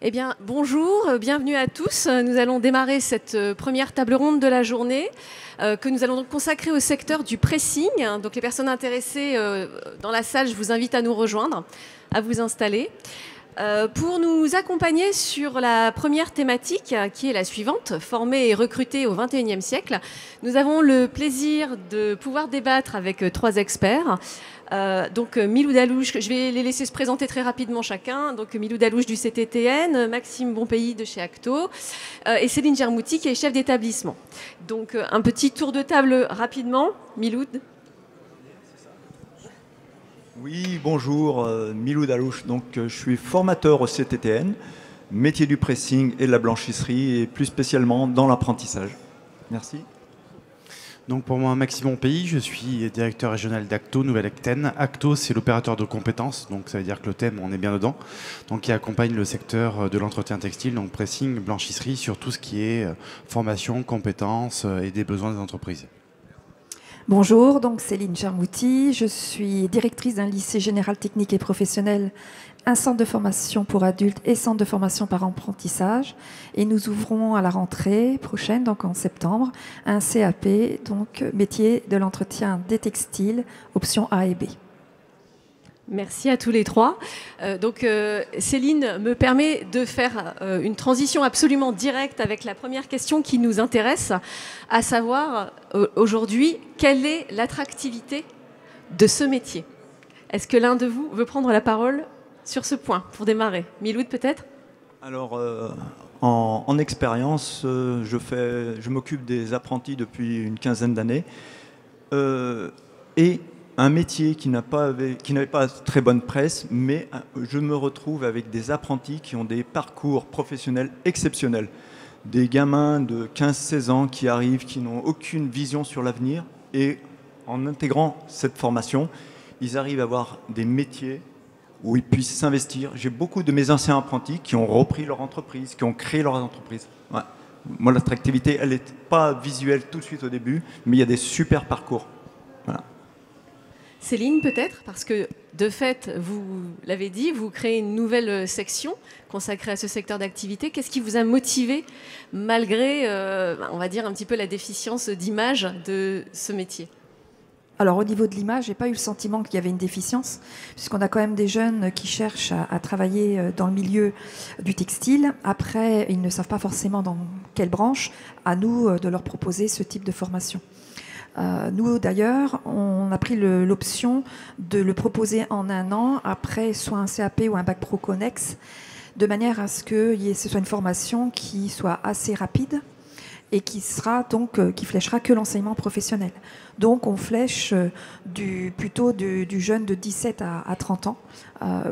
Eh bien, bonjour, bienvenue à tous. Nous allons démarrer cette première table ronde de la journée que nous allons donc consacrer au secteur du pressing. Donc les personnes intéressées dans la salle, je vous invite à nous rejoindre, à vous installer. Pour nous accompagner sur la première thématique, qui est la suivante, former et recruter au XXIe siècle, nous avons le plaisir de pouvoir débattre avec trois experts. Donc Milou Dalouche, je vais les laisser se présenter très rapidement chacun. Donc Milou Dalouche du CTTN, Maxime Bonpeilly de chez Acto et Céline Germouti qui est chef d'établissement. Donc un petit tour de table rapidement. Milou. Oui, bonjour, Milou Dalouche. Donc, je suis formateur au CTTN, métier du pressing et de la blanchisserie, et plus spécialement dans l'apprentissage. Merci. Donc pour moi, Maxime Bonpeilly, je suis directeur régional d'Acto Nouvelle-Aquitaine. Acto, c'est l'opérateur de compétences, donc ça veut dire que le thème, on est bien dedans. Donc qui accompagne le secteur de l'entretien textile, donc pressing, blanchisserie, sur tout ce qui est formation, compétences et des besoins des entreprises. Bonjour, donc Céline Germouti, je suis directrice d'un lycée général technique et professionnel, un centre de formation pour adultes et centre de formation par apprentissage. Et nous ouvrons à la rentrée prochaine, donc en septembre, un CAP, donc métier de l'entretien des textiles, options A et B. Merci à tous les trois. Céline me permet de faire une transition absolument directe avec la première question qui nous intéresse, à savoir aujourd'hui, quelle est l'attractivité de ce métier? Est-ce que l'un de vous veut prendre la parole sur ce point pour démarrer? Miloud peut-être? Alors, en expérience, je m'occupe des apprentis depuis une quinzaine d'années. Et un métier qui n'avait pas très bonne presse, mais je me retrouve avec des apprentis qui ont des parcours professionnels exceptionnels. Des gamins de 15-16 ans qui arrivent, qui n'ont aucune vision sur l'avenir, et en intégrant cette formation, ils arrivent à avoir des métiers où ils puissent s'investir. J'ai beaucoup de mes anciens apprentis qui ont repris leur entreprise, qui ont créé leur entreprise. Ouais. Moi, l'attractivité, elle n'est pas visuelle tout de suite au début, mais il y a des super parcours. Voilà. Céline, peut-être, parce que de fait, vous l'avez dit, vous créez une nouvelle section consacrée à ce secteur d'activité. Qu'est-ce qui vous a motivé, malgré, on va dire, un petit peu la déficience d'image de ce métier? Alors au niveau de l'image, j'ai pas eu le sentiment qu'il y avait une déficience, puisqu'on a quand même des jeunes qui cherchent à travailler dans le milieu du textile. Après, ils ne savent pas forcément dans quelle branche. À nous de leur proposer ce type de formation. Nous, d'ailleurs, on a pris l'option de le proposer en un an, après soit un CAP ou un bac pro connexe, de manière à ce que ce soit une formation qui soit assez rapide et qui fléchera que l'enseignement professionnel. Donc, on flèche plutôt du jeune de 17 à 30 ans,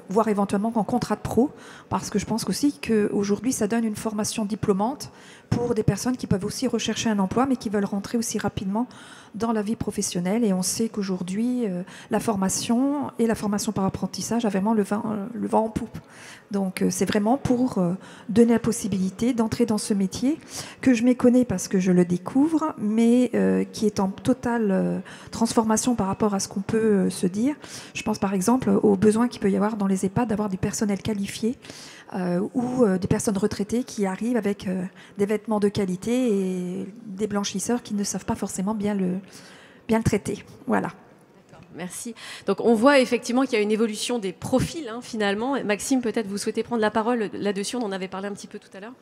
voire éventuellement en contrat de pro, parce que je pense aussi qu'aujourd'hui, ça donne une formation diplômante pour des personnes qui peuvent aussi rechercher un emploi, mais qui veulent rentrer aussi rapidement dans la vie professionnelle. Et on sait qu'aujourd'hui, la formation et la formation par apprentissage a vraiment le vent en poupe. Donc, c'est vraiment pour donner la possibilité d'entrer dans ce métier que je méconnais parce que je le découvre, mais qui est en totale transformation par rapport à ce qu'on peut se dire. Je pense par exemple aux besoins qu'il peut y avoir dans les EHPAD d'avoir du personnel qualifié ou des personnes retraitées qui arrivent avec des vêtements de qualité et des blanchisseurs qui ne savent pas forcément bien le traiter. Voilà. Merci. Donc on voit effectivement qu'il y a une évolution des profils finalement. Maxime, peut-être vous souhaitez prendre la parole là-dessus, on en avait parlé un petit peu tout à l'heure.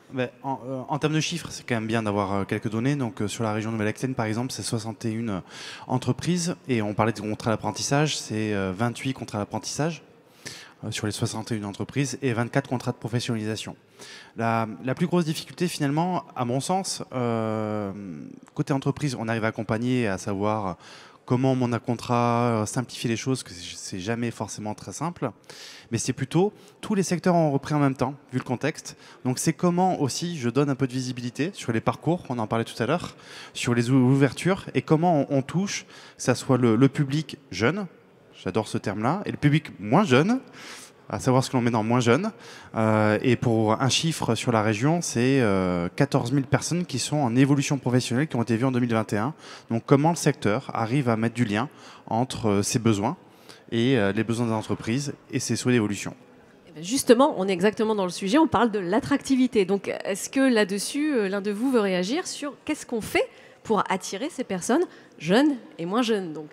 En termes de chiffres, c'est quand même bien d'avoir quelques données. Donc sur la région Nouvelle-Aquitaine par exemple, c'est 61 entreprises et on parlait de contrats d'apprentissage, c'est 28 contrats d'apprentissage sur les 61 entreprises et 24 contrats de professionnalisation. La plus grosse difficulté finalement, à mon sens, côté entreprise, on arrive à accompagner, à savoir comment mon contrat, simplifier les choses, que c'est jamais forcément très simple. Mais c'est plutôt, tous les secteurs ont repris en même temps, vu le contexte. Donc c'est comment aussi je donne un peu de visibilité sur les parcours, on en parlait tout à l'heure, sur les ouvertures, et comment on touche, que ça soit le public jeune, j'adore ce terme-là, et le public moins jeune, à savoir ce que l'on met dans moins jeune. Et pour un chiffre sur la région, c'est 14 000 personnes qui sont en évolution professionnelle, qui ont été vues en 2021. Donc comment le secteur arrive à mettre du lien entre ses besoins et les besoins des entreprises et ses souhaits d'évolution. Justement, on est exactement dans le sujet, on parle de l'attractivité. Donc, est-ce que là-dessus, l'un de vous veut réagir sur qu'est-ce qu'on fait pour attirer ces personnes jeunes et moins jeunes? Donc,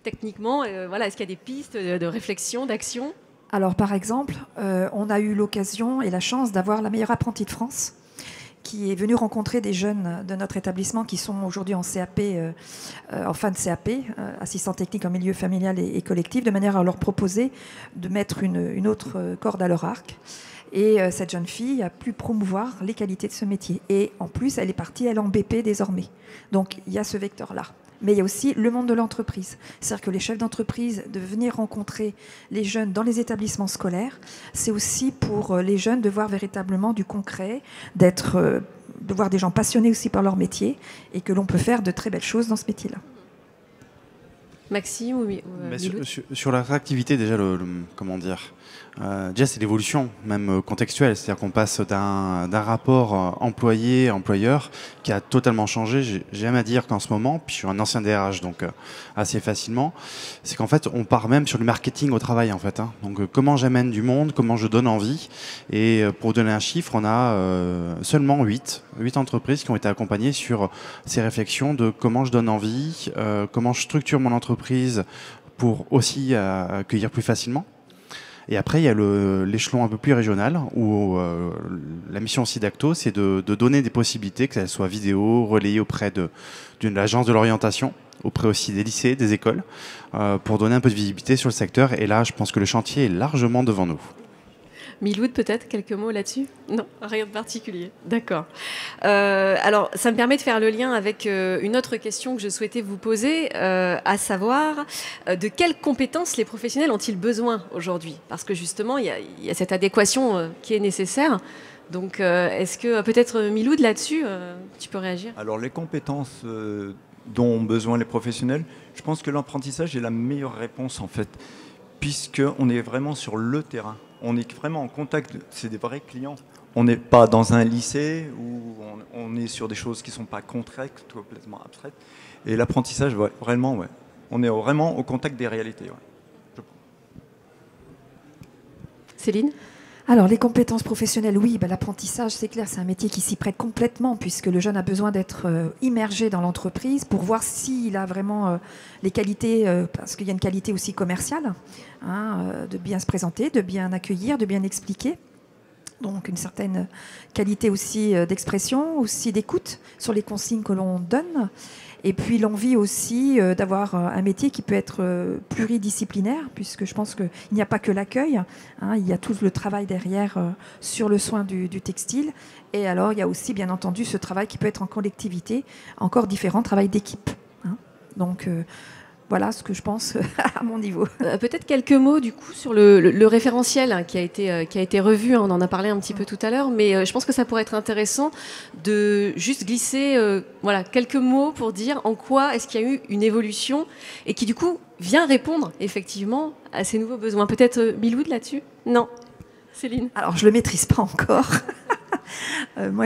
techniquement, voilà, est-ce qu'il y a des pistes de réflexion, d'action? Alors, par exemple, on a eu l'occasion et la chance d'avoir la meilleure apprentie de France qui est venue rencontrer des jeunes de notre établissement qui sont aujourd'hui en CAP, en fin de CAP, assistant technique en milieu familial et collectif, de manière à leur proposer de mettre une autre corde à leur arc. Et cette jeune fille a pu promouvoir les qualités de ce métier. Et en plus, elle est partie, elle est en BP désormais. Donc, il y a ce vecteur-là. Mais il y a aussi le monde de l'entreprise. C'est-à-dire que les chefs d'entreprise, de venir rencontrer les jeunes dans les établissements scolaires, c'est aussi pour les jeunes de voir véritablement du concret, de voir des gens passionnés aussi par leur métier et que l'on peut faire de très belles choses dans ce métier-là. Maxime ou sur l'attractivité, déjà, comment dire, déjà c'est l'évolution, même contextuelle. C'est-à-dire qu'on passe d'un rapport employé-employeur qui a totalement changé. J'aime à dire qu'en ce moment, puis je suis un ancien DRH, donc assez facilement, c'est qu'en fait, on part même sur le marketing au travail, en fait. Donc, comment j'amène du monde, comment je donne envie. Et pour donner un chiffre, on a seulement 8 entreprises qui ont été accompagnées sur ces réflexions de comment je donne envie, comment je structure mon entreprise pour aussi accueillir plus facilement. Et après, il y a l'échelon un peu plus régional où la mission aussi d'Acto, c'est de donner des possibilités, que ce soit vidéo, relayée auprès d'une agence de l'orientation, auprès aussi des lycées, des écoles, pour donner un peu de visibilité sur le secteur. Et là, je pense que le chantier est largement devant nous. Miloud, peut-être quelques mots là-dessus? Non, rien de particulier. D'accord. Alors, ça me permet de faire le lien avec une autre question que je souhaitais vous poser, à savoir de quelles compétences les professionnels ont-ils besoin aujourd'hui? Parce que justement, il y a cette adéquation qui est nécessaire. Donc, est-ce que peut-être Miloud, là-dessus, tu peux réagir? Alors, les compétences dont ont besoin les professionnels, je pense que l'apprentissage est la meilleure réponse, en fait, puisqu'on est vraiment sur le terrain. On est vraiment en contact, c'est des vrais clients. On n'est pas dans un lycée où on est sur des choses qui ne sont pas concrètes, complètement abstraites. Et l'apprentissage, vraiment, on est vraiment au contact des réalités. Ouais. Céline? Alors, les compétences professionnelles, oui, l'apprentissage, c'est clair, c'est un métier qui s'y prête complètement, puisque le jeune a besoin d'être immergé dans l'entreprise pour voir s'il a vraiment les qualités, parce qu'il y a une qualité aussi commerciale, de bien se présenter, de bien accueillir, de bien expliquer. Donc, une certaine qualité aussi d'expression, aussi d'écoute sur les consignes que l'on donne. Et puis l'envie aussi d'avoir un métier qui peut être pluridisciplinaire, puisque je pense qu'il n'y a pas que l'accueil, il y a tout le travail derrière sur le soin du textile. Et alors il y a aussi bien entendu ce travail qui peut être en collectivité, encore différent, travail d'équipe. Donc voilà ce que je pense à mon niveau. Peut-être quelques mots du coup sur le référentiel qui a été revu, on en a parlé un petit peu tout à l'heure, mais je pense que ça pourrait être intéressant de juste glisser quelques mots pour dire en quoi est-ce qu'il y a eu une évolution et qui du coup vient répondre effectivement à ces nouveaux besoins. Peut-être Miloud là-dessus? Non. Céline? Alors je ne le maîtrise pas encore. Moi,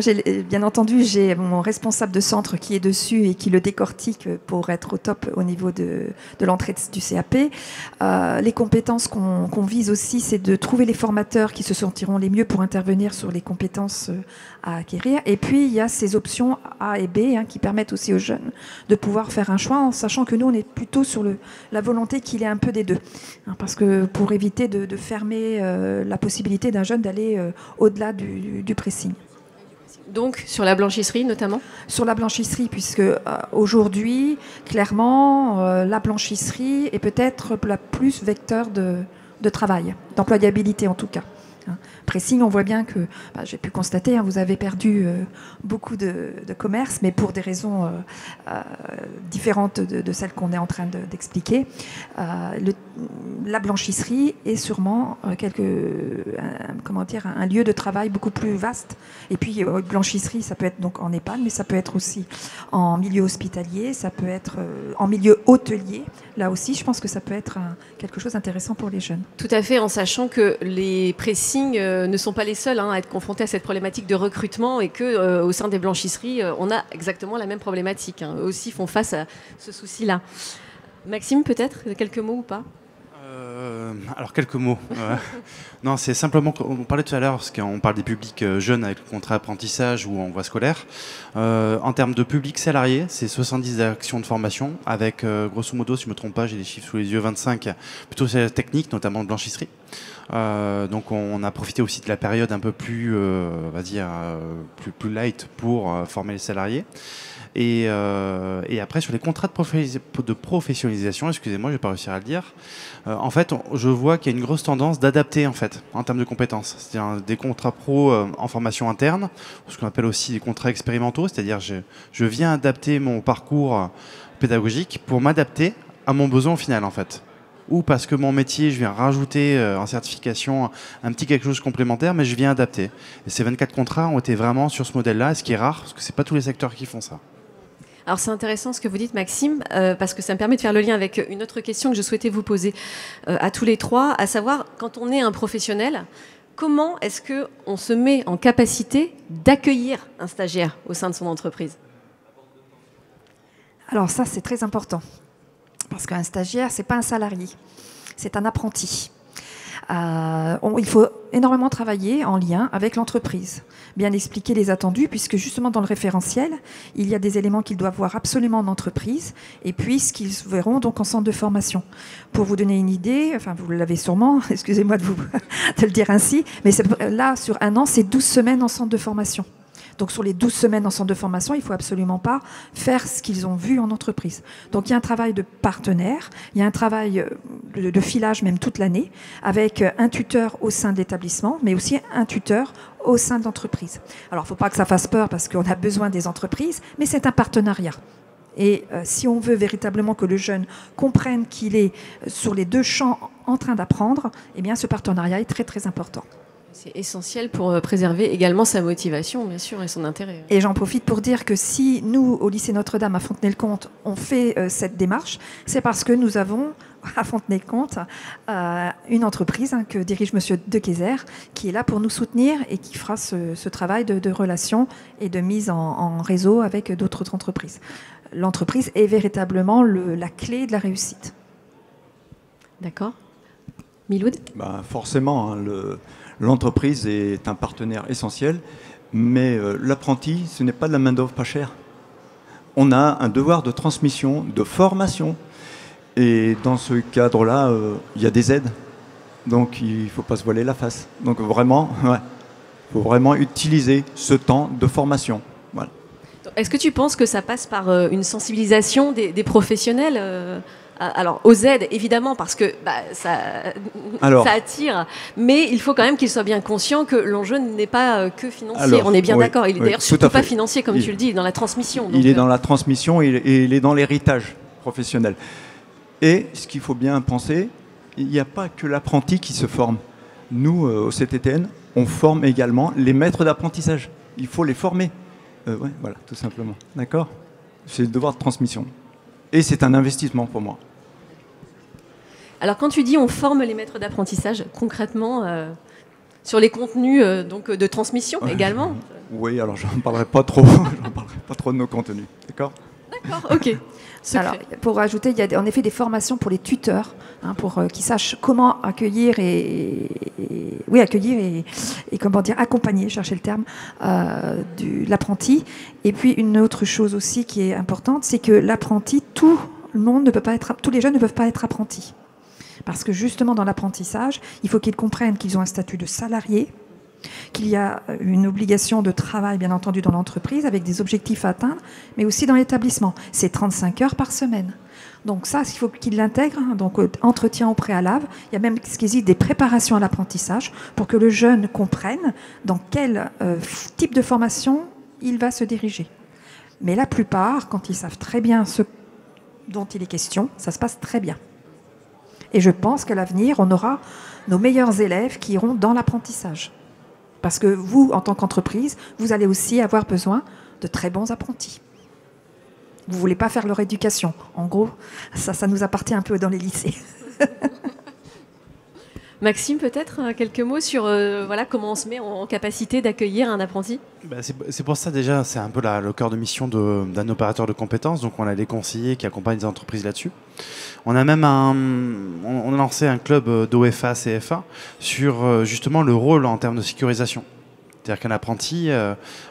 bien entendu, j'ai mon responsable de centre qui est dessus et qui le décortique pour être au top au niveau de l'entrée du CAP. Les compétences qu'on vise aussi, c'est de trouver les formateurs qui se sentiront les mieux pour intervenir sur les compétences à acquérir. Et puis, il y a ces options A et B qui permettent aussi aux jeunes de pouvoir faire un choix, en sachant que nous, on est plutôt sur la volonté qu'il ait un peu des deux. Parce que pour éviter de fermer la possibilité d'un jeune d'aller au-delà du pressing. Donc, sur la blanchisserie notamment? Sur la blanchisserie, puisque aujourd'hui, clairement, la blanchisserie est peut-être la plus vecteur de travail, d'employabilité en tout cas. Pressing, on voit bien que, j'ai pu constater, vous avez perdu beaucoup de commerce, mais pour des raisons différentes de celles qu'on est en train d'expliquer. La blanchisserie est sûrement un lieu de travail beaucoup plus vaste. Et puis, blanchisserie, ça peut être donc en EHPAD, mais ça peut être aussi en milieu hospitalier, ça peut être en milieu hôtelier. Là aussi, je pense que ça peut être quelque chose d'intéressant pour les jeunes. Tout à fait, en sachant que les pressings ne sont pas les seuls à être confrontés à cette problématique de recrutement et qu'au sein des blanchisseries, on a exactement la même problématique. Eux aussi font face à ce souci-là. Maxime, peut-être quelques mots ou pas? Alors quelques mots. Non, c'est simplement qu'on parlait tout à l'heure, parce qu'on parle des publics jeunes avec le contrat apprentissage ou en voie scolaire. En termes de public salarié, c'est 70 actions de formation avec, grosso modo, si je ne me trompe pas, j'ai les chiffres sous les yeux, 25 plutôt c'est technique, notamment de blanchisserie. Donc on a profité aussi de la période un peu plus, on va dire, plus light pour former les salariés. Et après, sur les contrats de professionnalisation, excusez-moi, je ne vais pas réussir à le dire, en fait, je vois qu'il y a une grosse tendance d'adapter en fait, en termes de compétences. C'est-à-dire des contrats pro en formation interne, ce qu'on appelle aussi des contrats expérimentaux, c'est-à-dire je viens adapter mon parcours pédagogique pour m'adapter à mon besoin au final en fait. Ou parce que mon métier, je viens rajouter en certification un petit quelque chose complémentaire, mais je viens adapter. Et ces 24 contrats ont été vraiment sur ce modèle-là, ce qui est rare, parce que ce n'est pas tous les secteurs qui font ça. Alors c'est intéressant ce que vous dites Maxime, parce que ça me permet de faire le lien avec une autre question que je souhaitais vous poser à tous les trois, à savoir, quand on est un professionnel, comment est-ce qu'on se met en capacité d'accueillir un stagiaire au sein de son entreprise? Alors ça, c'est très important. Parce qu'un stagiaire, ce n'est pas un salarié, c'est un apprenti. Il faut énormément travailler en lien avec l'entreprise, bien expliquer les attendus, puisque justement dans le référentiel, il y a des éléments qu'ils doivent voir absolument en entreprise, et puis ce qu'ils verront donc en centre de formation. Pour vous donner une idée, enfin vous l'avez sûrement, excusez-moi de le dire ainsi, mais là, sur un an, c'est 12 semaines en centre de formation. Donc sur les 12 semaines en centre de formation, il ne faut absolument pas faire ce qu'ils ont vu en entreprise. Donc il y a un travail de partenaire, il y a un travail de filage même toute l'année, avec un tuteur au sein de l'établissement, mais aussi un tuteur au sein de l'entreprise. Alors il ne faut pas que ça fasse peur parce qu'on a besoin des entreprises, mais c'est un partenariat. Et si on veut véritablement que le jeune comprenne qu'il est sur les deux champs en train d'apprendre, eh bien ce partenariat est très très important. C'est essentiel pour préserver également sa motivation, bien sûr, et son intérêt. Et j'en profite pour dire que si nous, au lycée Notre-Dame à Fontenay-le-Comte, on fait cette démarche, c'est parce que nous avons à Fontenay-le-Comte une entreprise que dirige Monsieur De Keyser, qui est là pour nous soutenir et qui fera ce travail de relation et de mise en réseau avec d'autres entreprises. L'entreprise est véritablement la clé de la réussite. D'accord. Miloud ? Forcément, hein, l'entreprise est un partenaire essentiel, mais l'apprenti, ce n'est pas de la main-d'œuvre pas chère. On a un devoir de transmission, de formation. Et dans ce cadre-là, il y a des aides. Donc il ne faut pas se voiler la face. Donc vraiment, il faut vraiment utiliser ce temps de formation. Voilà. Est-ce que tu penses que ça passe par une sensibilisation des professionnels alors, aux aides, évidemment, parce que ça attire, mais il faut quand même qu'il soit bien conscient que l'enjeu n'est pas que financier. On est bien d'accord. Il est d'ailleurs surtout pas financier, comme tu le dis, dans la transmission. Donc, il est dans la transmission et il est dans l'héritage professionnel. Et ce qu'il faut bien penser, il n'y a pas que l'apprenti qui se forme. Nous, au CTTN, on forme également les maîtres d'apprentissage. Il faut les former. Voilà, tout simplement. D'accord ? C'est le devoir de transmission. Et c'est un investissement pour moi. Alors quand tu dis on forme les maîtres d'apprentissage, concrètement, sur les contenus donc, de transmission également ? Oui, alors je n'en parlerai pas trop. Je n'en parlerai pas trop de nos contenus. D'accord ? D'accord, ok. Alors, pour rajouter, il y a en effet des formations pour les tuteurs, pour qu'ils sachent comment accueillir et comment dire, accompagner, chercher le terme, l'apprenti. Et puis une autre chose aussi qui est importante, c'est que l'apprenti, tous les jeunes ne peuvent pas être apprentis. Parce que justement dans l'apprentissage, il faut qu'ils comprennent qu'ils ont un statut de salarié, qu'il y a une obligation de travail, bien entendu, dans l'entreprise, avec des objectifs à atteindre, mais aussi dans l'établissement. C'est 35 heures par semaine. Donc ça, il faut qu'il l'intègre, donc entretien au préalable. Il y a même ce qui existe des préparations à l'apprentissage pour que le jeune comprenne dans quel type de formation il va se diriger. Mais la plupart, quand ils savent très bien ce dont il est question, ça se passe très bien. Et je pense qu'à l'avenir, on aura nos meilleurs élèves qui iront dans l'apprentissage. Parce que vous, en tant qu'entreprise, vous allez aussi avoir besoin de très bons apprentis. Vous ne voulez pas faire leur éducation. En gros, ça nous appartient un peu dans les lycées. Maxime, peut-être quelques mots sur voilà, comment on se met en capacité d'accueillir un apprenti. C'est pour ça déjà, c'est un peu le cœur de mission d'un opérateur de compétences. Donc on a des conseillers qui accompagnent des entreprises là-dessus. On a même on a lancé un club d'OFA, CFA sur justement le rôle en termes de sécurisation. C'est-à-dire qu'un apprenti,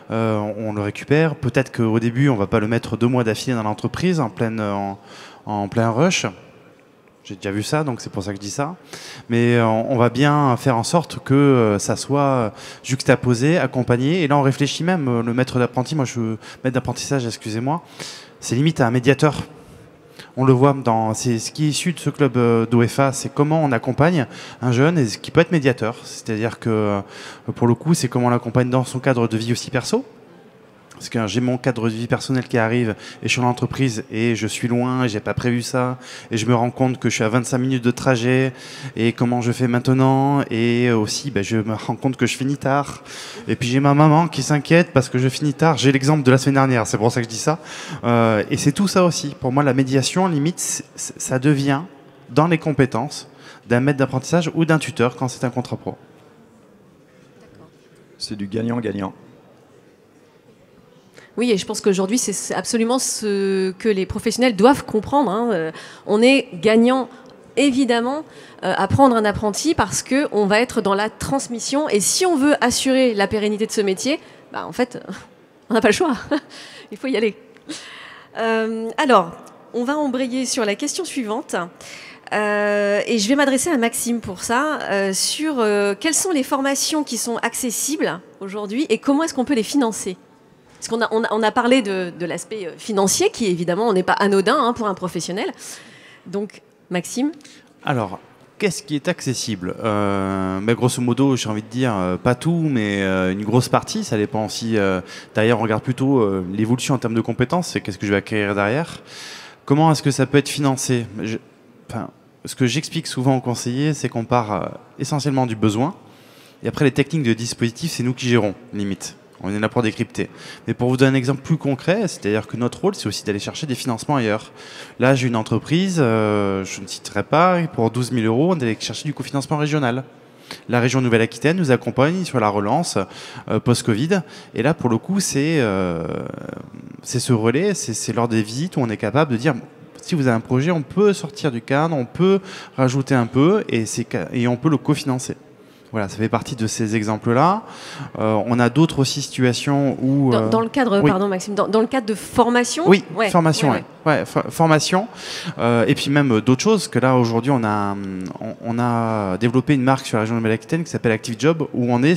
on le récupère. Peut-être qu'au début, on ne va pas le mettre 2 mois d'affilée dans l'entreprise en plein rush. J'ai déjà vu ça, donc c'est pour ça que je dis ça. Mais on va bien faire en sorte que ça soit juxtaposé, accompagné. Et là, on réfléchit même, le maître d'apprentissage, excusez-moi, c'est limite un médiateur. On le voit, c'est ce qui est issu de ce club d'OFA, c'est comment on accompagne un jeune et ce qui peut être médiateur. C'est-à-dire que, pour le coup, c'est comment on l'accompagne dans son cadre de vie aussi perso. Parce que j'ai mon cadre de vie personnel qui arrive et je suis dans l'entreprise et je suis loin et j'ai pas prévu ça et je me rends compte que je suis à 25 minutes de trajet et comment je fais maintenant et aussi je me rends compte que je finis tard et puis j'ai ma maman qui s'inquiète parce que je finis tard. J'ai l'exemple de la semaine dernière, c'est pour ça que je dis ça et c'est tout ça aussi. Pour moi, la médiation, limite, ça devient dans les compétences d'un maître d'apprentissage ou d'un tuteur quand c'est un contrat pro. C'est du gagnant-gagnant. Oui, et je pense qu'aujourd'hui, c'est absolument ce que les professionnels doivent comprendre. On est gagnant, évidemment, à prendre un apprenti parce qu'on va être dans la transmission. Et si on veut assurer la pérennité de ce métier, en fait, on n'a pas le choix. Il faut y aller. Alors, on va embrayer sur la question suivante. Et je vais m'adresser à Maxime pour ça, sur quelles sont les formations qui sont accessibles aujourd'hui et comment est-ce qu'on peut les financer ? Parce qu'on a parlé de l'aspect financier qui, évidemment, n'est pas anodin pour un professionnel. Donc, Maxime ? Alors, qu'est-ce qui est accessible ? Grosso modo, j'ai envie de dire, pas tout, mais une grosse partie. Ça dépend aussi. D'ailleurs, on regarde plutôt l'évolution en termes de compétences. C'est qu'est-ce que je vais acquérir derrière ? Comment est-ce que ça peut être financé ? Ce que j'explique souvent aux conseillers, c'est qu'on part essentiellement du besoin. Et après, les techniques de dispositif, c'est nous qui gérons, limite. On est là pour décrypter. Mais pour vous donner un exemple plus concret, c'est-à-dire que notre rôle, c'est aussi d'aller chercher des financements ailleurs. Là, j'ai une entreprise, je ne citerai pas, pour 12 000 €, on est allé chercher du cofinancement régional. La région Nouvelle-Aquitaine nous accompagne sur la relance post-Covid. Et là, pour le coup, c'est ce relais, c'est lors des visites où on est capable de dire... Si vous avez un projet, on peut sortir du cadre, on peut rajouter un peu et on peut le cofinancer. Voilà, ça fait partie de ces exemples-là. On a d'autres aussi situations où... Dans le cadre, oui. Pardon Maxime, dans le cadre de formation ? Oui, ouais, formation, ouais. Formation. Et puis même d'autres choses, que là aujourd'hui on a développé une marque sur la région de Nouvelle-Aquitaine qui s'appelle Active Job, où on est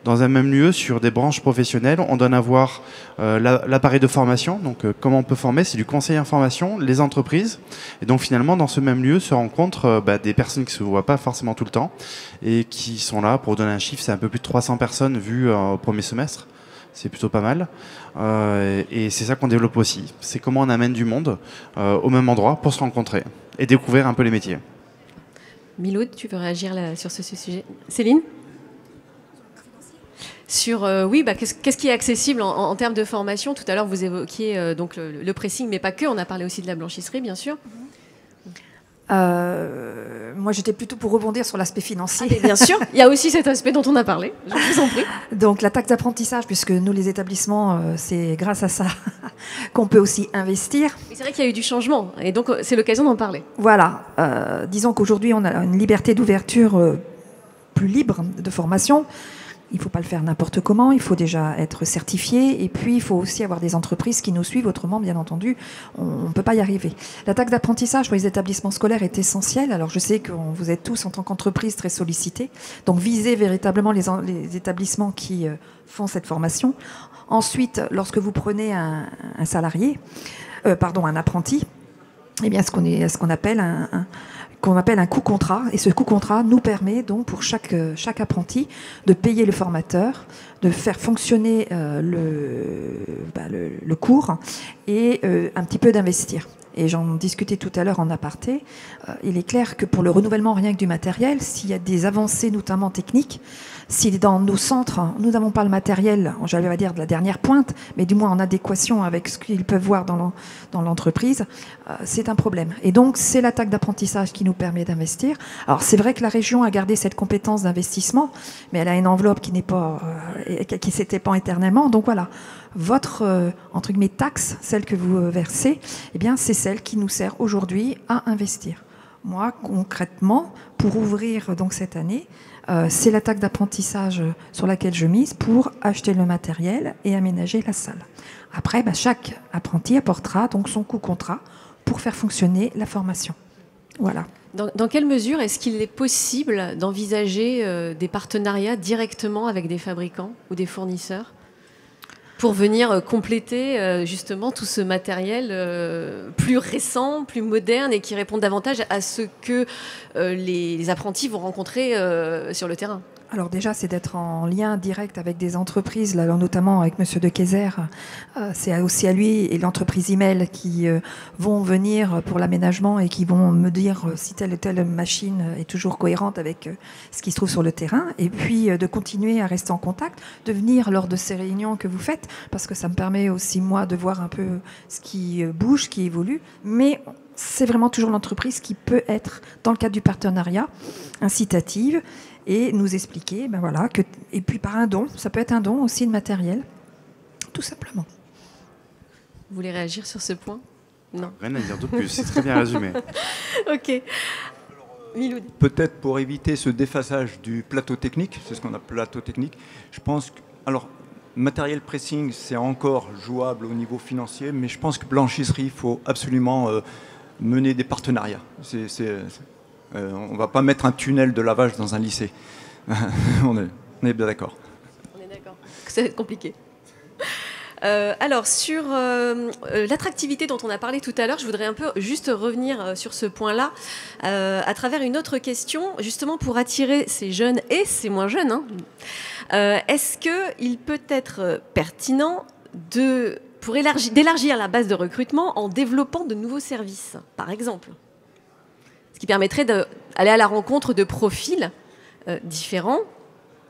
dans un même lieu sur des branches professionnelles. On donne à voir l'appareil de formation, donc comment on peut former, c'est du conseil en formation, les entreprises. Et donc finalement dans ce même lieu se rencontrent des personnes qui ne se voient pas forcément tout le temps et qui sont là, pour donner un chiffre, c'est un peu plus de 300 personnes vues au premier semestre. C'est plutôt pas mal. Et c'est ça qu'on développe aussi. C'est comment on amène du monde au même endroit pour se rencontrer et découvrir un peu les métiers. Miloud, tu veux réagir sur ce sujet ? Céline ? Sur qu'est-ce qui est accessible en termes de formation ? Tout à l'heure, vous évoquiez donc le pressing, mais pas que. On a parlé aussi de la blanchisserie, bien sûr. Moi, j'étais plutôt pour rebondir sur l'aspect financier. Bien sûr, il y a aussi cet aspect dont on a parlé. Je vous en prie. Donc, la taxe d'apprentissage, puisque nous, les établissements, c'est grâce à ça qu'on peut aussi investir. Mais c'est vrai qu'il y a eu du changement, et donc c'est l'occasion d'en parler. Voilà. Disons qu'aujourd'hui, on a une liberté d'ouverture plus libre de formation. Il ne faut pas le faire n'importe comment, il faut déjà être certifié et puis il faut aussi avoir des entreprises qui nous suivent, autrement, bien entendu, on ne peut pas y arriver. La taxe d'apprentissage pour les établissements scolaires est essentielle. Alors je sais que vous êtes tous en tant qu'entreprise très sollicités, donc visez véritablement les établissements qui font cette formation. Ensuite, lorsque vous prenez un apprenti, eh bien, ce qu'on appelle un coût contrat, et ce coût contrat nous permet donc pour chaque apprenti de payer le formateur, de faire fonctionner le cours et un petit peu d'investir. et j'en discutais tout à l'heure en aparté, il est clair que pour le renouvellement rien que du matériel, s'il y a des avancées notamment techniques, si dans nos centres, nous n'avons pas le matériel, j'allais dire de la dernière pointe, mais du moins en adéquation avec ce qu'ils peuvent voir dans l'entreprise, c'est un problème. Et donc, c'est l'attaque d'apprentissage qui nous permet d'investir. Alors, c'est vrai que la région a gardé cette compétence d'investissement, mais elle a une enveloppe qui n'est pas, qui s'étend éternellement. Donc voilà, votre, entre guillemets, taxe, celle que vous versez, eh bien, c'est celle qui nous sert aujourd'hui à investir. Moi, concrètement, pour ouvrir donc cette année, c'est la taxe d'apprentissage sur laquelle je mise pour acheter le matériel et aménager la salle. Après, chaque apprenti apportera donc son coût contrat pour faire fonctionner la formation. Voilà. Dans quelle mesure est-ce qu'il est possible d'envisager des partenariats directement avec des fabricants ou des fournisseurs pour venir compléter justement tout ce matériel plus récent, plus moderne et qui répond davantage à ce que les apprentis vont rencontrer sur le terrain? Alors déjà, c'est d'être en lien direct avec des entreprises, là, notamment avec Monsieur de Kayser. C'est aussi à lui et l'entreprise Email qui vont venir pour l'aménagement et qui vont me dire si telle ou telle machine est toujours cohérente avec ce qui se trouve sur le terrain. Et puis de continuer à rester en contact, de venir lors de ces réunions que vous faites, parce que ça me permet aussi, moi, de voir un peu ce qui bouge, ce qui évolue. Mais c'est vraiment toujours l'entreprise qui peut être, dans le cadre du partenariat, incitative et nous expliquer, voilà, et puis par un don, ça peut être un don aussi de matériel, tout simplement. Vous voulez réagir sur ce point? Non. Rien à dire de plus, c'est très bien résumé. Ok. Miloud. Peut-être pour éviter ce déphasage du plateau technique, c'est ce qu'on appelle plateau technique, je pense que, alors, matériel pressing, c'est encore jouable au niveau financier, mais je pense que blanchisserie, il faut absolument mener des partenariats. On ne va pas mettre un tunnel de lavage dans un lycée. on est bien d'accord. On est d'accord. Ça va être compliqué. Alors, sur l'attractivité dont on a parlé tout à l'heure, je voudrais un peu juste revenir sur ce point-là à travers une autre question, justement pour attirer ces jeunes et ces moins jeunes. Est-ce qu'il peut être pertinent d'élargir la base de recrutement en développant de nouveaux services, par exemple? Ce qui permettrait d'aller à la rencontre de profils différents,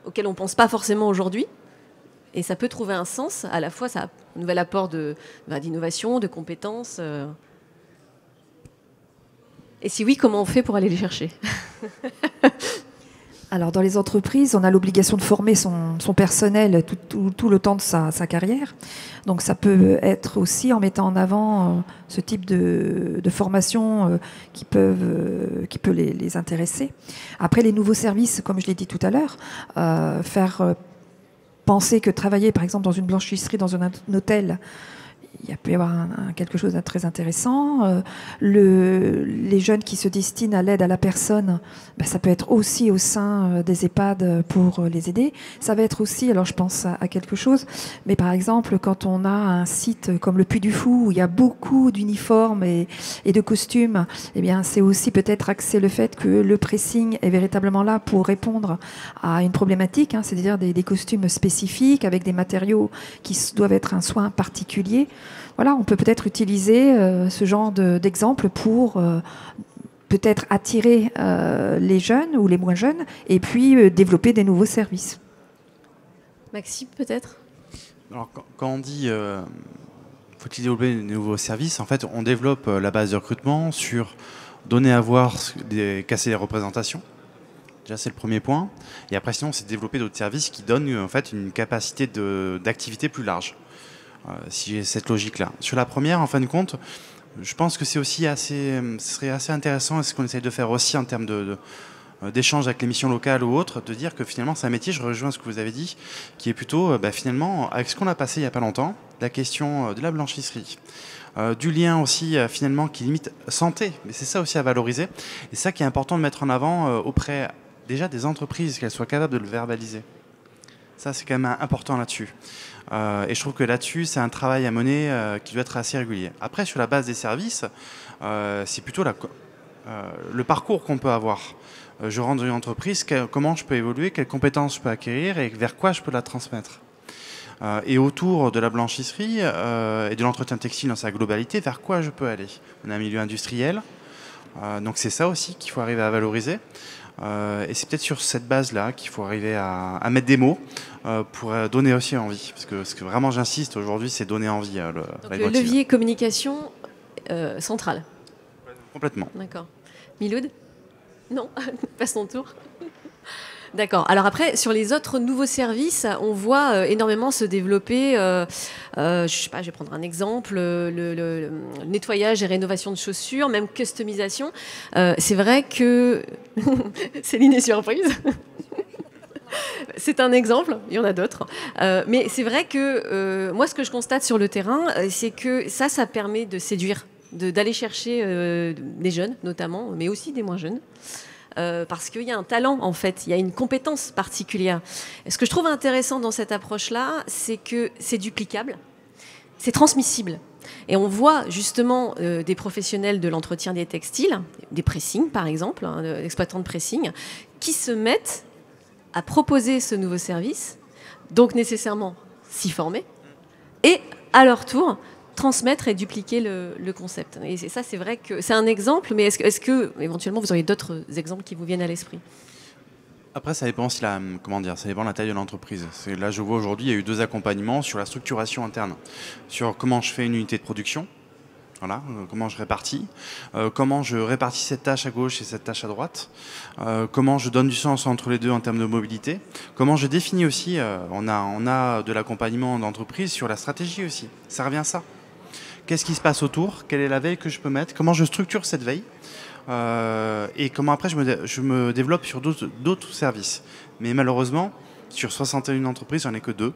auxquels on ne pense pas forcément aujourd'hui. Et ça peut trouver un sens, à la fois ça a un nouvel apport d'innovation, de compétences. Et si oui, comment on fait pour aller les chercher? Alors, dans les entreprises, on a l'obligation de former son personnel tout le temps de sa carrière. Donc, ça peut être aussi en mettant en avant ce type de formation qui peut les intéresser. Après, les nouveaux services, comme je l'ai dit tout à l'heure, faire penser que travailler, par exemple, dans une blanchisserie, dans un hôtel, il peut y avoir quelque chose de très intéressant. Les jeunes qui se destinent à l'aide à la personne, ça peut être aussi au sein des EHPAD pour les aider. Ça va être aussi, alors je pense à quelque chose, mais par exemple, quand on a un site comme le Puy du Fou, où il y a beaucoup d'uniformes et de costumes, eh bien, c'est aussi peut-être axer le fait que le pressing est véritablement là pour répondre à une problématique, c'est-à-dire des costumes spécifiques avec des matériaux qui doivent être un soin particulier. Voilà, on peut peut-être utiliser ce genre d'exemple pour peut-être attirer les jeunes ou les moins jeunes et puis développer des nouveaux services. Maxime, peut-être? Alors, quand on dit faut-il développer des nouveaux services, en fait, on développe la base de recrutement sur donner à voir, casser les représentations. Déjà, c'est le premier point. Et après, sinon, c'est développer d'autres services qui donnent en fait une capacité d'activité plus large. Si j'ai cette logique-là. Sur la première, en fin de compte, je pense que c'est aussi ce serait assez intéressant, et ce qu'on essaie de faire aussi en termes d'échanges avec les missions locales ou autres, de dire que finalement c'est un métier, je rejoins ce que vous avez dit, qui est plutôt finalement, avec ce qu'on a passé il n'y a pas longtemps, la question de la blanchisserie, du lien aussi finalement qui limite santé, mais c'est ça aussi à valoriser, et c'est ça qui est important de mettre en avant auprès déjà des entreprises, qu'elles soient capables de le verbaliser. Ça, c'est quand même important là-dessus. Et je trouve que là-dessus, c'est un travail à mener qui doit être assez régulier. Après, sur la base des services, c'est plutôt le parcours qu'on peut avoir. Je rentre dans une entreprise, comment je peux évoluer, quelles compétences je peux acquérir et vers quoi je peux la transmettre. Et autour de la blanchisserie et de l'entretien textile dans sa globalité, vers quoi je peux aller? On a un milieu industriel, donc c'est ça aussi qu'il faut arriver à valoriser. Et c'est peut-être sur cette base-là qu'il faut arriver à mettre des mots pour donner aussi envie. Parce que ce que vraiment j'insiste aujourd'hui, c'est donner envie. Donc le levier communication central. Complètement. D'accord. Miloud? Non, passe ton tour. D'accord. Alors après, sur les autres nouveaux services, on voit énormément se développer, je sais pas, je vais prendre un exemple, le nettoyage et rénovation de chaussures, même customisation. C'est vrai que... Céline est surprise. C'est un exemple, il y en a d'autres. Mais c'est vrai que moi, ce que je constate sur le terrain, c'est que ça permet de séduire, d'aller chercher des jeunes notamment, mais aussi des moins jeunes. Parce qu'il y a un talent, en fait, il y a une compétence particulière. Et ce que je trouve intéressant dans cette approche-là, c'est que c'est duplicable, c'est transmissible. Et on voit justement des professionnels de l'entretien des textiles, des pressings par exemple, des exploitants de pressing, qui se mettent à proposer ce nouveau service, donc nécessairement s'y former, et à leur tour transmettre et dupliquer le concept. Et ça, c'est vrai que c'est un exemple, mais est-ce que éventuellement vous auriez d'autres exemples qui vous viennent à l'esprit? Après, ça dépend aussi ça dépend de la taille de l'entreprise. Là, je vois aujourd'hui, il y a eu 2 accompagnements sur la structuration interne, sur comment je fais une unité de production. Voilà, comment je répartis, comment je répartis cette tâche à gauche et cette tâche à droite, comment je donne du sens entre les deux en termes de mobilité, comment je définis aussi, on a de l'accompagnement d'entreprise sur la stratégie aussi, ça revient à ça. Qu'est-ce qui se passe autour? Quelle est la veille que je peux mettre? Comment je structure cette veille? Et comment après je me développe sur d'autres services. Mais malheureusement, sur 61 entreprises, j'en ai que 2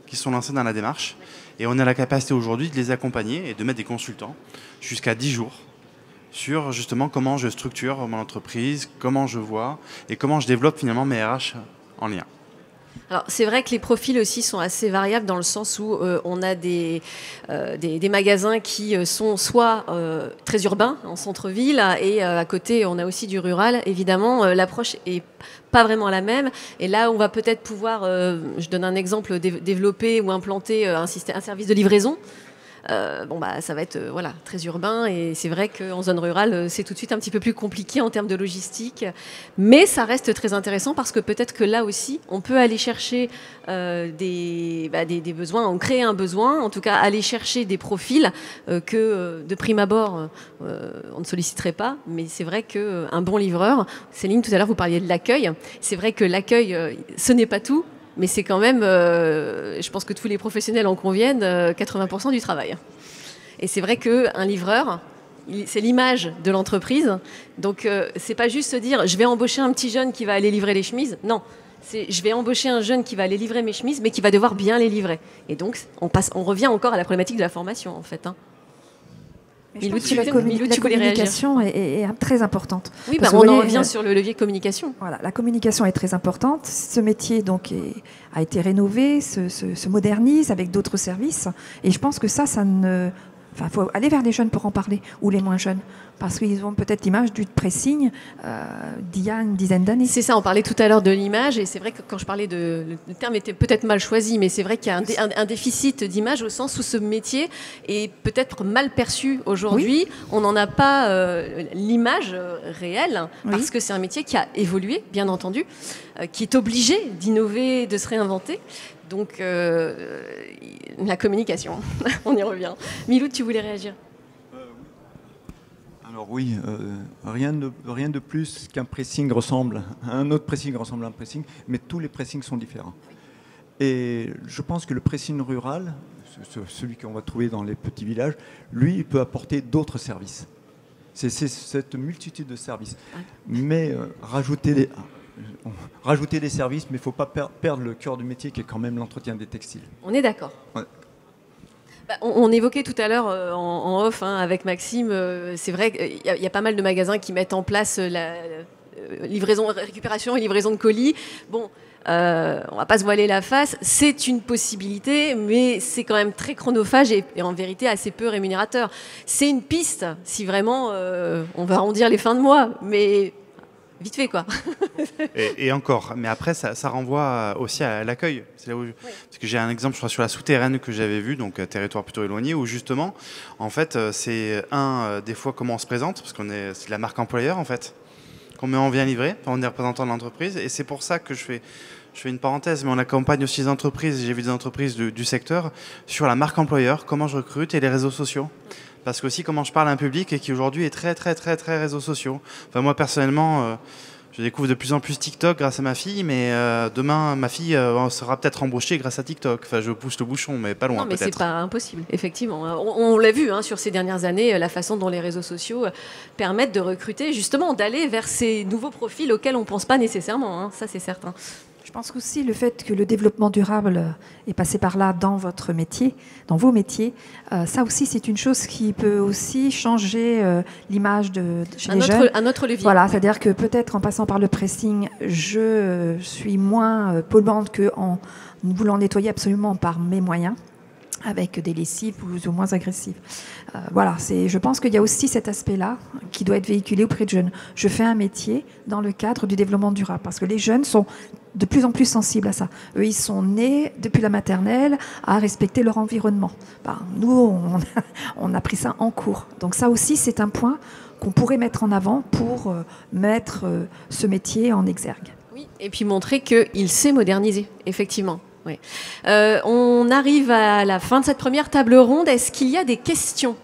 qui sont lancées dans la démarche. Et on a la capacité aujourd'hui de les accompagner et de mettre des consultants jusqu'à 10 jours sur justement comment je structure mon entreprise, comment je vois et comment je développe finalement mes RH en lien. Alors, c'est vrai que les profils aussi sont assez variables dans le sens où on a des magasins qui sont soit très urbains, en centre-ville, et à côté, on a aussi du rural. Évidemment, l'approche est pas vraiment la même. Et là, on va peut-être pouvoir, je donne un exemple, développer ou implanter un service de livraison. Ça va être très urbain, et c'est vrai qu'en zone rurale, c'est tout de suite un petit peu plus compliqué en termes de logistique. Mais ça reste très intéressant parce que peut-être que là aussi, on peut aller chercher des besoins, on crée un besoin, en tout cas aller chercher des profils que de prime abord, on ne solliciterait pas. Mais c'est vrai qu'un bon livreur, Céline, tout à l'heure, vous parliez de l'accueil. C'est vrai que l'accueil, ce n'est pas tout. Mais c'est quand même, je pense que tous les professionnels en conviennent, 80% du travail. Et c'est vrai qu'un livreur, c'est l'image de l'entreprise. Donc, c'est pas juste se dire, je vais embaucher un petit jeune qui va aller livrer les chemises. Non, c'est je vais embaucher un jeune qui va aller livrer mes chemises, mais qui va devoir bien les livrer. Et donc, on revient encore à la problématique de la formation, en fait. Milou, la communication est très importante. Oui, on en revient sur le levier communication. Voilà, la communication est très importante. Ce métier donc a été rénové, se modernise avec d'autres services. Et je pense que ça ne... Enfin, il faut aller vers les jeunes pour en parler, ou les moins jeunes, parce qu'ils ont peut-être l'image du pressing d'il y a une dizaine d'années. C'est ça, on parlait tout à l'heure de l'image, et c'est vrai que quand je parlais le terme était peut-être mal choisi, mais c'est vrai qu'il y a un déficit d'image au sens où ce métier est peut-être mal perçu aujourd'hui. Oui. On n'en a pas l'image réelle, parce que c'est un métier qui a évolué, bien entendu, qui est obligé d'innover, de se réinventer. Donc, la communication, on y revient. Milou, tu voulais réagir? Alors oui, rien de plus qu'un pressing ressemble à un autre pressing ressemble à un pressing, mais tous les pressings sont différents. Et je pense que le pressing rural, celui qu'on va trouver dans les petits villages, lui, il peut apporter d'autres services. C'est cette multitude de services. Mais rajouter des services, mais il ne faut pas perdre le cœur du métier qui est quand même l'entretien des textiles. On est d'accord. Ouais. On évoquait tout à l'heure en off avec Maxime, c'est vrai qu'il y a pas mal de magasins qui mettent en place la livraison, récupération et livraison de colis. Bon, on ne va pas se voiler la face, c'est une possibilité, mais c'est quand même très chronophage et en vérité assez peu rémunérateur. C'est une piste si vraiment on va arrondir les fins de mois, mais vite fait, quoi. Et encore, mais après, ça renvoie aussi à l'accueil. C'est là où parce que j'ai un exemple, je crois, sur la souterraine que j'avais vu, donc territoire plutôt éloigné, où justement, en fait, c'est des fois comment on se présente, parce c'est de la marque employeur, en fait, qu'on met en vient livrer, on est représentant de l'entreprise, et c'est pour ça que je fais une parenthèse, mais on accompagne aussi des entreprises, j'ai vu des entreprises du secteur, sur la marque employeur, comment je recrute et les réseaux sociaux. Parce que aussi comment je parle à un public et qui aujourd'hui est très très très très réseaux sociaux. Enfin moi personnellement, je découvre de plus en plus TikTok grâce à ma fille, mais demain ma fille sera peut-être embauchée grâce à TikTok. Enfin je pousse le bouchon, mais pas loin Non, mais peut-être. c'est pas impossible, effectivement. On l'a vu sur ces dernières années, la façon dont les réseaux sociaux permettent de recruter, justement, d'aller vers ces nouveaux profils auxquels on ne pense pas nécessairement. Ça, c'est certain. Je pense qu'aussi le fait que le développement durable est passé par là dans votre métier, dans vos métiers, ça aussi c'est une chose qui peut aussi changer l'image chez les jeunes. Un autre levier. Voilà, c'est-à-dire que peut-être en passant par le pressing, je suis moins polluante qu'en voulant nettoyer absolument par mes moyens, avec des lessives plus ou moins agressives. Voilà, je pense qu'il y a aussi cet aspect-là qui doit être véhiculé auprès de jeunes. Je fais un métier dans le cadre du développement durable, parce que les jeunes sont de plus en plus sensibles à ça. Eux, ils sont nés depuis la maternelle à respecter leur environnement. Nous, on a pris ça en cours. Donc ça aussi, c'est un point qu'on pourrait mettre en avant pour mettre ce métier en exergue. Oui, et puis montrer qu'il s'est modernisé, effectivement. Oui. On arrive à la fin de cette première table ronde. Est-ce qu'il y a des questions ?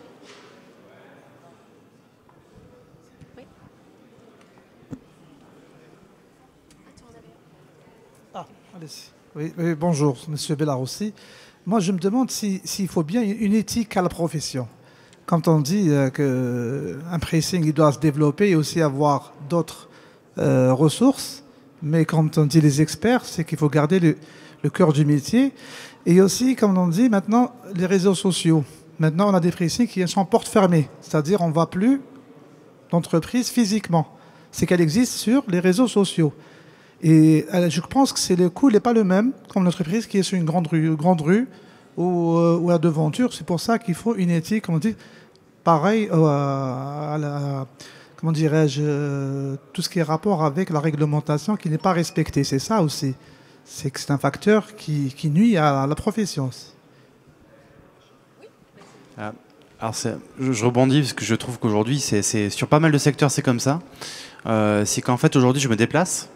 Oui. Oui, bonjour, Monsieur Bellarossi. Moi, je me demande s'il faut bien une éthique à la profession. Quand on dit qu'un pressing il doit se développer et aussi avoir d'autres ressources, mais quand on dit les experts, c'est qu'il faut garder le cœur du métier. Et aussi, comme on dit maintenant, les réseaux sociaux. Maintenant, on a des pressings qui sont porte fermée, c'est-à-dire on ne va plus d'entreprise physiquement. C'est qu'elle existe sur les réseaux sociaux. Et je pense que le coût n'est pas le même comme une entreprise qui est sur une grande rue ou à devanture. C'est pour ça qu'il faut une éthique, comme on dit, pareil comment dirais-je, tout ce qui est rapport avec la réglementation qui n'est pas respectée. C'est ça aussi. C'est que c'est un facteur qui nuit à la profession. Alors je rebondis parce que je trouve qu'aujourd'hui, c'est sur pas mal de secteurs, c'est comme ça. C'est qu'en fait, aujourd'hui, je me déplace.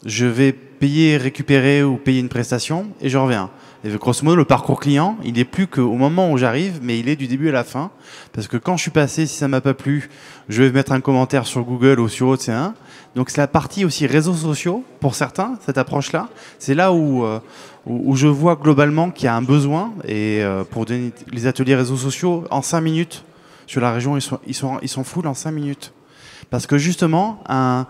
Je vais payer, récupérer ou payer une prestation et je reviens. Et grosso modo, le parcours client, il n'est plus qu'au moment où j'arrive, mais il est du début à la fin. Parce que quand je suis passé, si ça ne m'a pas plu, je vais mettre un commentaire sur Google ou sur autre, Donc c'est la partie aussi réseaux sociaux, pour certains, cette approche-là. C'est là où je vois globalement qu'il y a un besoin. Et pour donner les ateliers réseaux sociaux, en 5 minutes, sur la région, ils sont full en 5 minutes. Parce que justement, un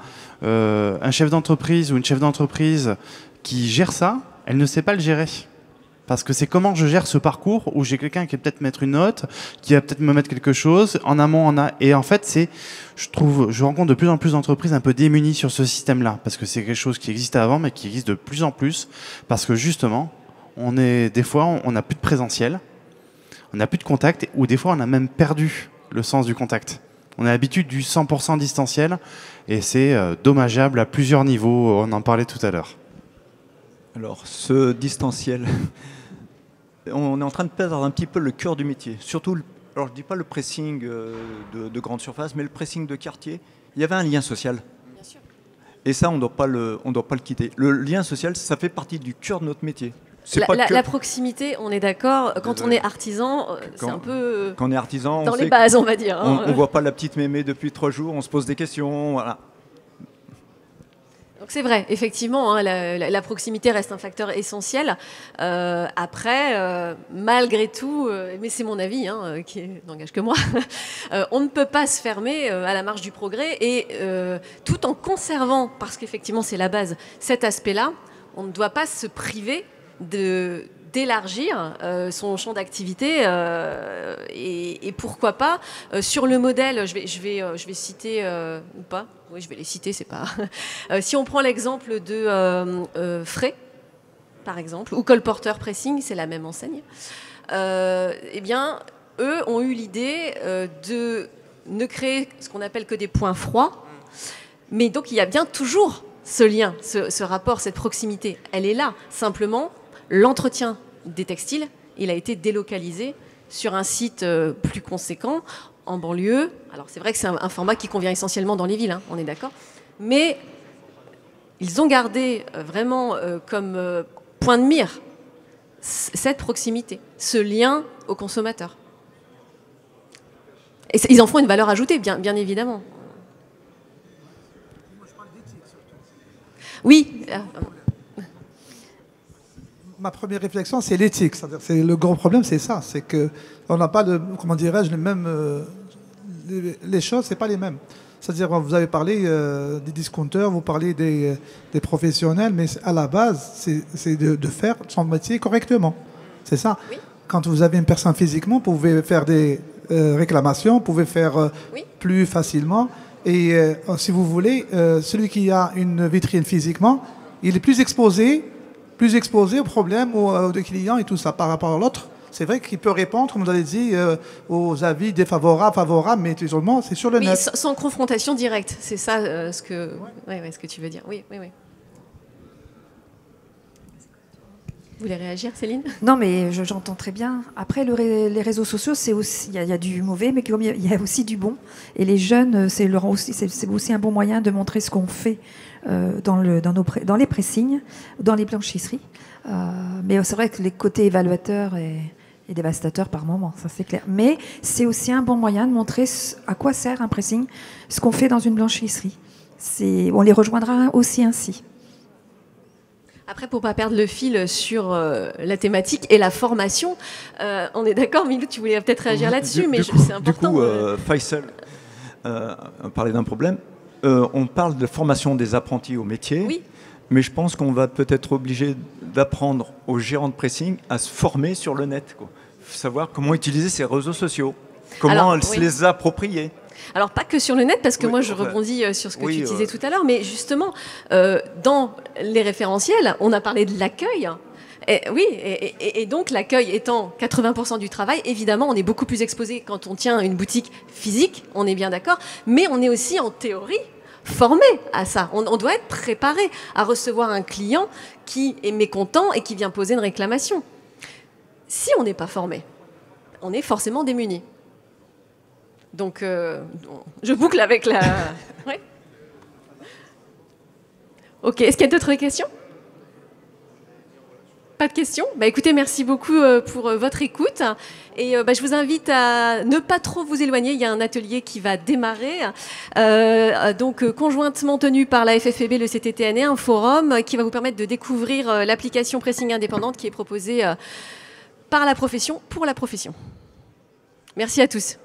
chef d'entreprise ou une chef d'entreprise qui gère ça, elle ne sait pas le gérer. Parce que c'est comment je gère ce parcours où j'ai quelqu'un qui va peut-être mettre une note, qui va peut-être me mettre quelque chose, en amont, et en fait, je rencontre de plus en plus d'entreprises un peu démunies sur ce système-là, parce que c'est quelque chose qui existait avant, mais qui existe de plus en plus, parce que justement, des fois, on n'a plus de présentiel, on n'a plus de contact, ou des fois, on a même perdu le sens du contact. On a l'habitude du 100% distanciel, et c'est dommageable à plusieurs niveaux, on en parlait tout à l'heure. Alors, ce distanciel, on est en train de perdre un petit peu le cœur du métier. Surtout, alors je ne dis pas le pressing de grande surface, mais le pressing de quartier. Il y avait un lien social. Bien sûr. Et ça, on ne doit pas le quitter. Le lien social, ça fait partie du cœur de notre métier. La proximité, on est d'accord, quand on est artisan, c'est un peu quand on est artisan, dans les bases, on va dire. On ne voit pas la petite mémé depuis 3 jours, on se pose des questions, voilà. Donc c'est vrai, effectivement, la proximité reste un facteur essentiel. Après, malgré tout, mais c'est mon avis, qui n'engage que moi, on ne peut pas se fermer à la marche du progrès et tout en conservant, parce qu'effectivement c'est la base, cet aspect-là, on ne doit pas se priver d'élargir son champ d'activité et pourquoi pas sur le modèle, je vais citer ou pas, oui je vais les citer, c'est pas si on prend l'exemple de Frey par exemple ou Colporteur Pressing, c'est la même enseigne, eh bien eux ont eu l'idée de ne créer ce qu'on appelle que des points froids Mais donc il y a bien toujours ce lien, ce rapport, cette proximité. Elle est là. Simplement, l'entretien des textiles, il a été délocalisé sur un site plus conséquent, en banlieue. Alors c'est vrai que c'est un format qui convient essentiellement dans les villes, hein, on est d'accord. Mais ils ont gardé vraiment comme point de mire cette proximité, ce lien au consommateur. Et ils en font une valeur ajoutée, bien évidemment. Oui. Ma première réflexion, c'est l'éthique. C'est le gros problème, c'est ça. C'est que on n'a pas, comment dirais-je, les mêmes. Les choses, c'est pas les mêmes. C'est-à-dire, vous avez parlé des discounters, vous parlez des professionnels, mais à la base, c'est de faire son métier correctement. C'est ça. Oui. Quand vous avez une personne physiquement, vous pouvez faire des réclamations, vous pouvez faire Oui. plus facilement. Et si vous voulez, celui qui a une vitrine physiquement, il est plus exposé aux problèmes, aux clients et tout ça par rapport à l'autre. C'est vrai qu'il peut répondre, comme vous avez dit, aux avis défavorables, favorables, mais seulement c'est sur le net. Sans confrontation directe, c'est ça ce que tu veux dire. Oui. Vous voulez réagir, Céline? Non, mais j'entends très bien. Après, les réseaux sociaux, c'est aussi, il y a du mauvais, mais il y a aussi du bon. Et les jeunes, c'est aussi un bon moyen de montrer ce qu'on fait dans les pressings, dans les blanchisseries. Mais c'est vrai que les côtés évaluateurs et dévastateur par moment, ça c'est clair. Mais c'est aussi un bon moyen de montrer à quoi sert un pressing, ce qu'on fait dans une blanchisserie. On les rejoindra aussi ainsi. Après, pour ne pas perdre le fil sur la thématique et la formation, on est d'accord, Milou, tu voulais peut-être réagir là-dessus, mais c'est important. Du coup, Faisal parlait d'un problème. On parle de formation des apprentis au métier. Oui. Mais je pense qu'on va peut-être obligé d'apprendre aux gérants de pressing à se former sur le net, quoi. Savoir comment utiliser ces réseaux sociaux, comment se les approprier. Alors pas que sur le net, parce que moi je rebondis sur ce que tu disais tout à l'heure, mais justement, dans les référentiels, on a parlé de l'accueil. Et donc l'accueil étant 80% du travail, évidemment on est beaucoup plus exposé quand on tient une boutique physique, on est bien d'accord, mais on est aussi en théorie formé à ça. On doit être préparé à recevoir un client qui est mécontent et qui vient poser une réclamation. Si on n'est pas formé, on est forcément démuni. Donc, je boucle avec la... Ouais. Ok, est-ce qu'il y a d'autres questions ? Pas de questions ? Écoutez, merci beaucoup pour votre écoute. Et je vous invite à ne pas trop vous éloigner. Il y a un atelier qui va démarrer, donc conjointement tenu par la FFPB, le CTTN et un forum qui va vous permettre de découvrir l'application Pressing Indépendante qui est proposée par la profession pour la profession. Merci à tous.